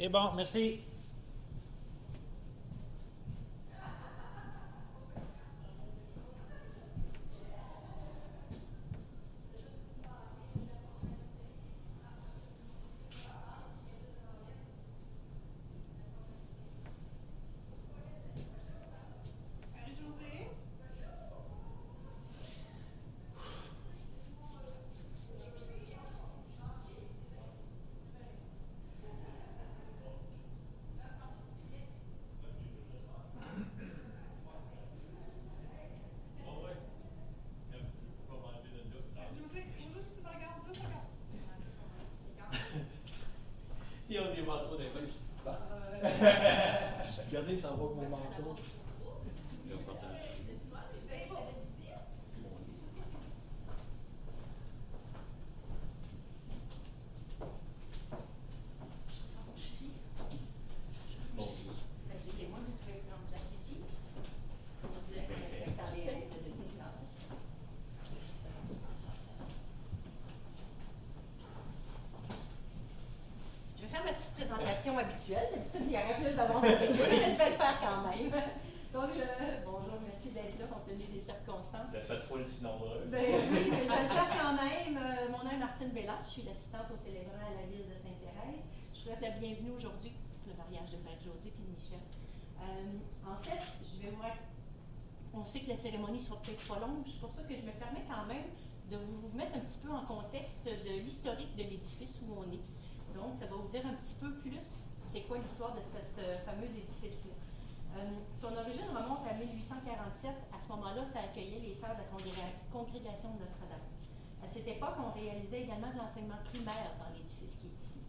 C'est bon, merci. Marie-Josée? Marie-Josée, faut juste que tu me regardes 2 secondes. Il y a des manteaux dans les mains. Regardez, ça va avec mon manteau. Je vais partir. C'est bon. Bon, Moi, vous pouvez prendre place ici. On dirait qu'on respecte dans les règles de distance. Je vais faire ma petite présentation habituelle. D'habitude, il y aurait plus de monde avec moi. Je vais le faire quand même. Donc, bonjour, merci d'être là compte tenu des circonstances. de cette fois, le sinon Ben oui, mais je vais le faire quand même. Mon nom est Martine Bellard, je suis l'assistante au célébrant à la ville de Sainte-Thérèse. Je souhaite la bienvenue aujourd'hui pour le mariage de Marie-Josée et de Michel. En fait, on sait que la cérémonie sera peut-être pas longue, c'est pour ça que je me permets quand même de vous mettre un petit peu en contexte de l'historique de l'édifice où on est. Donc, ça va vous dire un petit peu plus c'est quoi l'histoire de cette fameuse édifice-là. Son origine remonte à 1847. À ce moment-là, ça accueillait les sœurs de la congrégation de Notre-Dame. À cette époque, on réalisait également de l'enseignement primaire dans l'édifice qui est ici.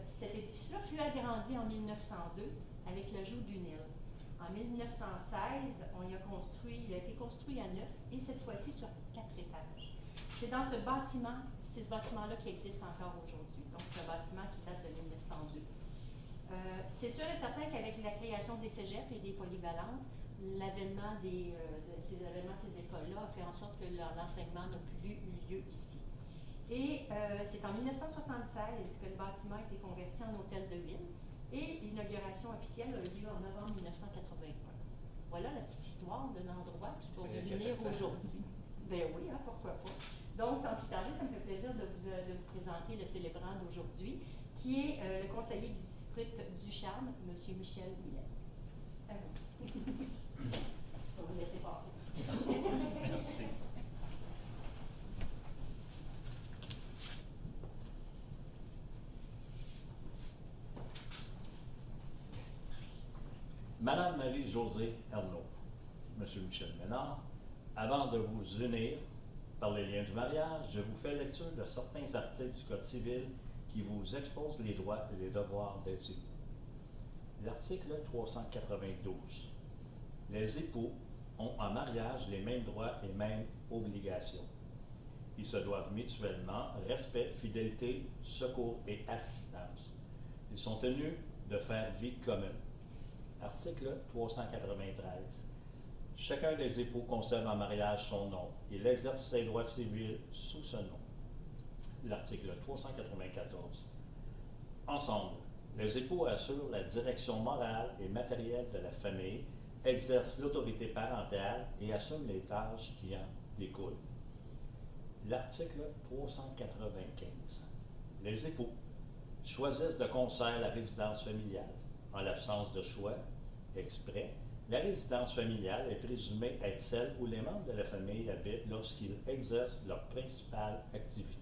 Cet édifice-là fut agrandi en 1902 avec l'ajout d'une aile. En 1916, il a été construit à neuf et cette fois-ci sur 4 étages. C'est dans ce bâtiment, c'est ce bâtiment-là qui existe encore aujourd'hui. Donc, c'est un bâtiment qui date de 1902. C'est sûr et certain qu'avec la création des cégeps et des polyvalentes, l'avènement de ces écoles-là a fait en sorte que l'enseignement n'a plus eu lieu ici. Et c'est en 1976 que le bâtiment a été converti en hôtel de ville et l'inauguration officielle a eu lieu en novembre 1981. Voilà la petite histoire de l'endroit qui va vous unir aujourd'hui. Ben oui, hein, pourquoi pas. Donc, sans plus tarder, ça me fait plaisir de vous présenter le célébrant d'aujourd'hui, qui est le conseiller du district du Charme, M. Michel Millet. À vous. Je vais vous laisser passer. Merci. Madame Marie-Josée Ernaud, Monsieur Michel Ménard, avant de vous unir par les liens du mariage, je vous fais lecture de certains articles du Code civil qui vous exposent les droits et les devoirs des époux. L'article 392. Les époux ont en mariage les mêmes droits et mêmes obligations. Ils se doivent mutuellement respect, fidélité, secours et assistance. Ils sont tenus de faire vie commune. Article 393. Chacun des époux conserve en mariage son nom. Il exerce ses droits civils sous ce nom. L'article 394. Ensemble, les époux assurent la direction morale et matérielle de la famille, exercent l'autorité parentale et assument les tâches qui en découlent. L'article 395. Les époux choisissent de concert la résidence familiale. En l'absence de choix exprès, la résidence familiale est présumée être celle où les membres de la famille habitent lorsqu'ils exercent leur principale activité.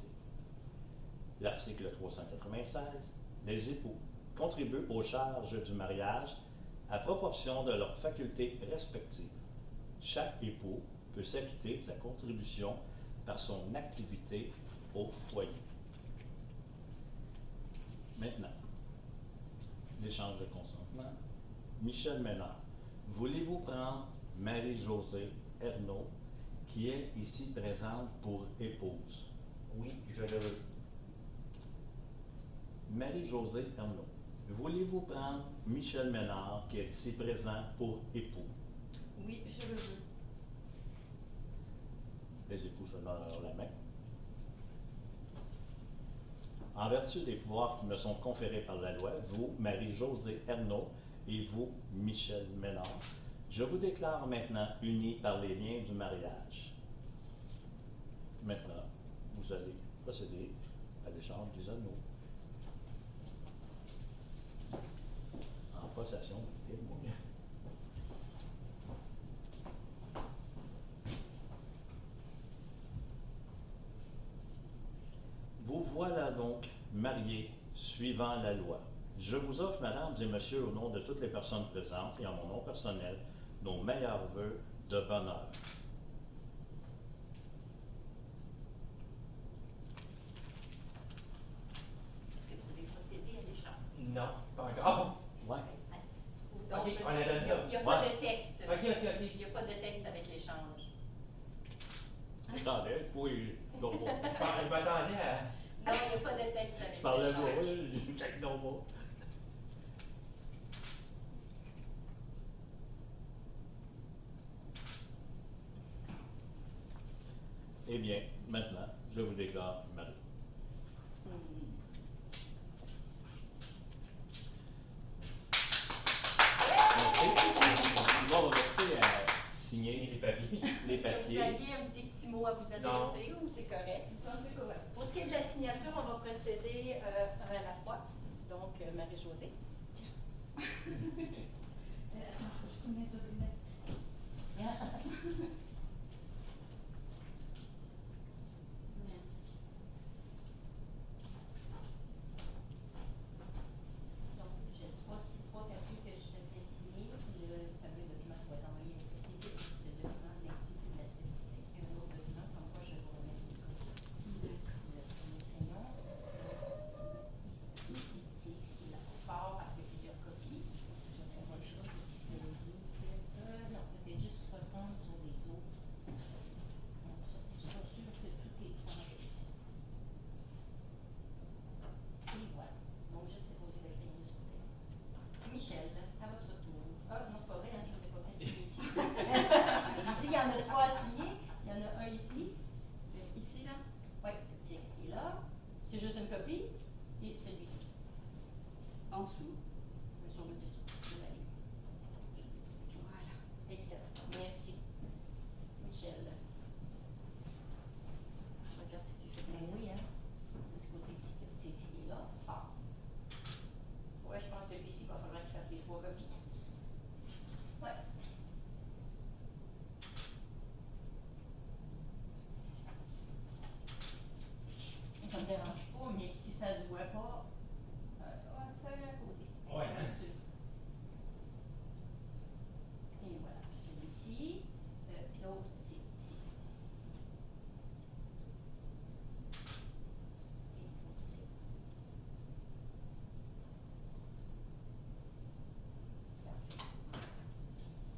L'article 396. Les époux contribuent aux charges du mariage à proportion de leurs facultés respectives. Chaque époux peut s'acquitter de sa contribution par son activité au foyer. Maintenant, l'échange de consentement. Michel Ménard, voulez-vous prendre Marie-Josée Ernaud, qui est ici présente pour épouse? Oui, je le veux. Marie-Josée Ernaud, voulez-vous prendre Michel Ménard, qui est ici présent pour époux? Oui, je le veux. Les époux se donnent alors la main. En vertu des pouvoirs qui me sont conférés par la loi, vous, Marie-Josée Ernaud, et vous, Michel Ménard, je vous déclare maintenant unis par les liens du mariage. Maintenant, vous allez procéder à l'échange des anneaux. En possession des témoins. Vous voilà donc mariés suivant la loi. Je vous offre, mesdames et messieurs, au nom de toutes les personnes présentes et en mon nom personnel, nos meilleurs vœux de bonheur. Est-ce que vous avez procédé à l'échange? Non, pas encore. Ouais. Donc, Ok, on est il n'y a Ouais. pas de texte. Ok. Il n'y a pas de texte avec l'échange. Attendez, oui, non, bon. Je m'attendais à. Non, il n'y a pas de texte avec Je parlais l'échange. pas, oui, je non, bon. Eh bien, maintenant, je vous déclare marié. Merci. On va rester à signer Les papiers. les Est-ce que vous papiers. aviez des petits mots à vous adresser ou c'est correct? Non, c'est correct. Pour ce qui est de la signature, on va procéder un à la fois. Donc, Marie-Josée. Tiens. Attends, je peux mettre mes lunettes. Merci. Donc, j'ai trois papiers que je devais signer. Le fameux document qui va être envoyé avec le CV, le document de l'Institut de la statistique et un autre document comme quoi je vous remets une copie. Le premier prénom, ici, qui est là fort parce que plusieurs copies. Je pense que j'ai fait bonne chose que c'est non, peut-être juste reprendre sur les autres. Donc, ça, je suis sûre que tout est correct. Et voilà. Donc, je sais poser le crayon de ce côté. Michel, à votre tour. Ah, non, c'est pas vrai, hein, je ne vous ai pas fait signer ici. Ici, il y en a 3 à signer. Il y en a un ici. Ici, là? Oui, le texte qui est là. C'est juste une copie. Et celui-ci. En dessous. Mais sur le dessous de la ligne. Voilà. Excellent. Merci. Michel. Je regarde si tu fais ça. Oui, hein. De ce côté-ci, le texte qui est là. Fort. Ouais, je pense que lui-ci, il va falloir qu'il fasse les 3 copies. Ouais. Ça me dérange pas, mais si ça se voit pas, on va le faire à côté. Ouais, hein. Là-dessus. Et voilà, celui-ci, l'autre, c'est ici. Et l'autre, c'est là. Parfait.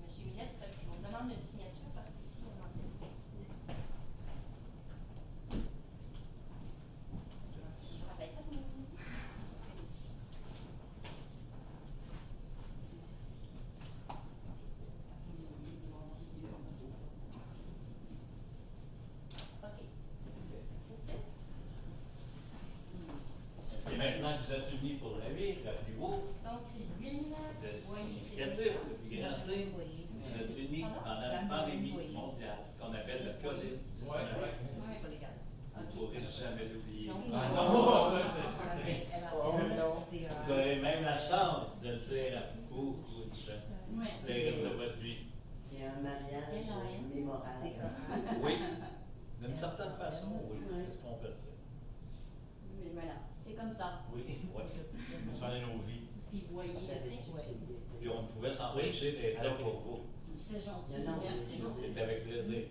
Monsieur Millette, je vous demande une signature parce qu'ici, on en fait. Je rappelle à vous. OK. Et maintenant que vous êtes unis pour la vie, rappelez-vous, Donc, Christine, le voyez, significatif, le grand signe, vous êtes unis pendant la pandémie mondiale qu'on appelle le COVID-19. C'est pas légal. Vous ne pourrez jamais l'oublier. Donc, Ah non. non, ça, c'est Oh non. Vous avez même la chance de le dire à beaucoup de gens. Ouais. Le reste de votre vie. C'est un mariage mémorable. Oui, d'une certaine façon, oui, c'est ce qu'on peut dire. Mais voilà, c'est comme ça. Oui, oui. Nous sommes dans nos vies. Puis voyez, Savais-tu que c'est bien? Puis on pouvait s'empêcher d'être là pour vous. c'est gentil. Non, non, Merci. C'est avec plaisir.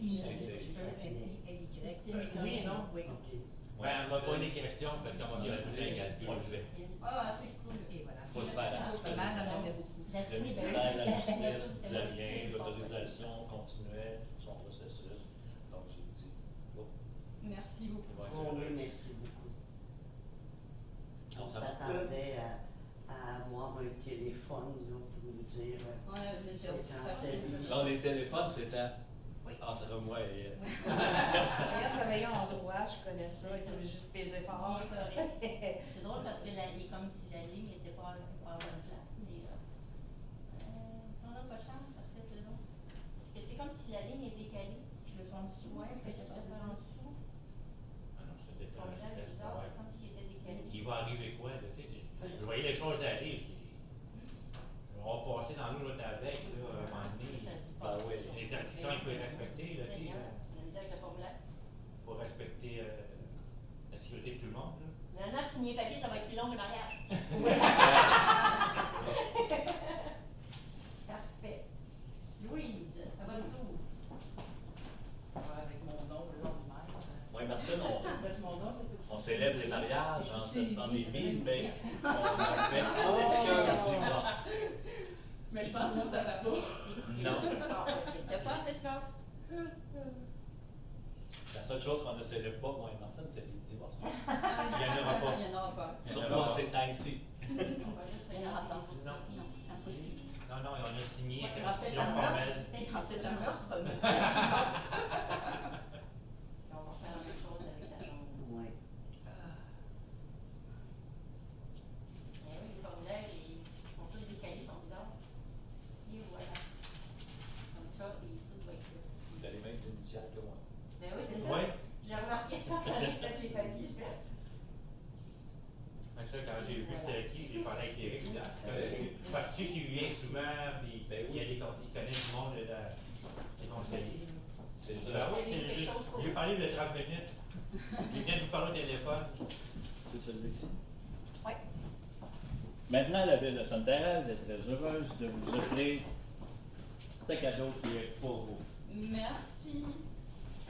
Oui, non, oui. OK. Ouais, on m'a pas les questions, fait qu'on va dire égale On le fait. Ah, c'est cool. Et voilà. Faut le faire. Ma mère en avait beaucoup. La Le ministère de la Justice disait rien, l'autorisation continuait son processus. Donc j'ai dit, oh, Merci beaucoup. on va Oh oui, être- merci beaucoup. On Ça va. s'attendait à avoir un téléphone là, pour nous dire Ouais, c'est cancellé. Dans les téléphones, c'était Oui. Entre moi et elle. Ayant travaillé en droit, je connais ça, être obligé de peser fort. Il est correct. C'est drôle parce que il est comme si la ligne n'était pas à la bonne place, mais on n'a pas chance, ça fait le long. Parce que c'est comme si la ligne est décalée. Je le fais en dessous. Ouais, je vais juste le faire en dessous. Ah non, c'était Son visage est bizarre, c'est comme s'il était décalé. Il va arriver quoi, là, tu sais, je voyais les choses aller, on va passer dans l'eau, là, avec, là, à un moment donné. Ah oui. Les traditions, il faut les respecter, là, tu sais, Seigneur, la misère avec le formulaire. faut respecter la sécurité de tout le monde, là. Maintenant, signer papier, ça va être plus long que le mariage. Parfait. Louise, à votre tour. Avec mon nom, le nom de mère. Moi et Martine, C'est parce que mon nom, c'est on célèbre les mariages en cette pandémie, mais on a fait Oh! aucun divorce. Mais je pense que ça va pas. Non. Il n'y a pas assez de place. La seule chose qu'on ne célèbre pas, moi et Martine, c'est les divorces. Il n'y en aura pas. Il n'y en aura pas. Il y en Surtout aura en pas. ces temps-ci. On va juste faire une attente. Non. Non, c'est impossible. Non, non, on a signé Ouais, une alors, peut-être tradition un meurtre. formelle. Peut-être Ah, c'est un meurtre. On va faire la même chose avec la jambe. Oui. Mais oui, les formulaires, ils sont tous décalés, ils sont bizarres. Et voilà. Comme ça, et tout va être là. Vous avez même initiales que moi. Ben oui, c'est ça. Oui. J'ai remarqué ça quand j'ai fait les papiers. Je fais, Mais ça, quand j'ai vu c'était qui, j'ai parlé avec Eric, là. Parce que tu sais qu'il vient souvent, puis Ben oui. il connaît du monde, là, des conseillers. C'est Ben ça. oui, j'ai parlé de 30 minutes. Je viens de vous parler au téléphone. C'est celui-ci. Oui. Maintenant, la ville de Sainte-Thérèse est très heureuse de vous offrir ce cadeau qui est pour vous. Merci.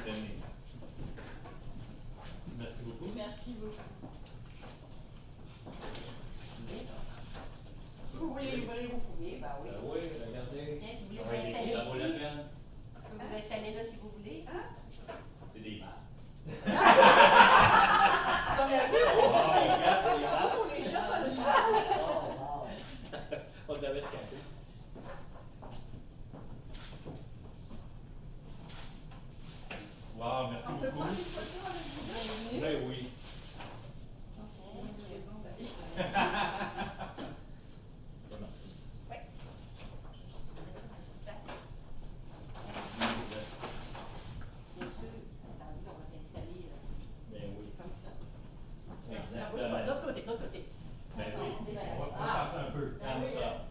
Tenez. Merci beaucoup. Merci beaucoup. Si vous voulez l'ouvrir, vous pouvez. Ben oui. Oui, regardez. Tiens, si vous voulez Ouais, vous installer Ça vaut la ici, peine. vous pouvez vous installer là si vous voulez. C'est des masques. Ça m'a vu. Oh, regarde, des Ça, masques. faut les chercher à le faire. On l'avait capé. Wow, merci On peut beaucoup. prendre une photo avec vous. Oui, oui. C'est parti. Oui. Bien sûr. Attendez, on va s'installer Ben oui. comme ça. Exactement. De l'autre côté, de l'autre côté. Ben oui. On va changer un peu. Comme ça.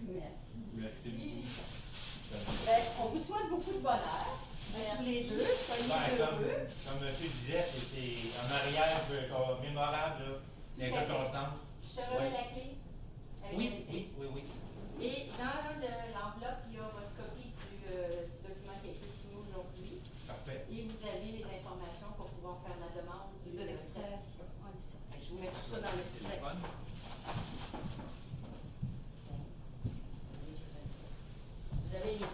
Merci. Merci Ben, on vous souhaite beaucoup de bonheur. Tous les deux. Soyez heureux. Comme monsieur disait, c'est un mariage mémorable, là, dans les circonstances. Je te remets la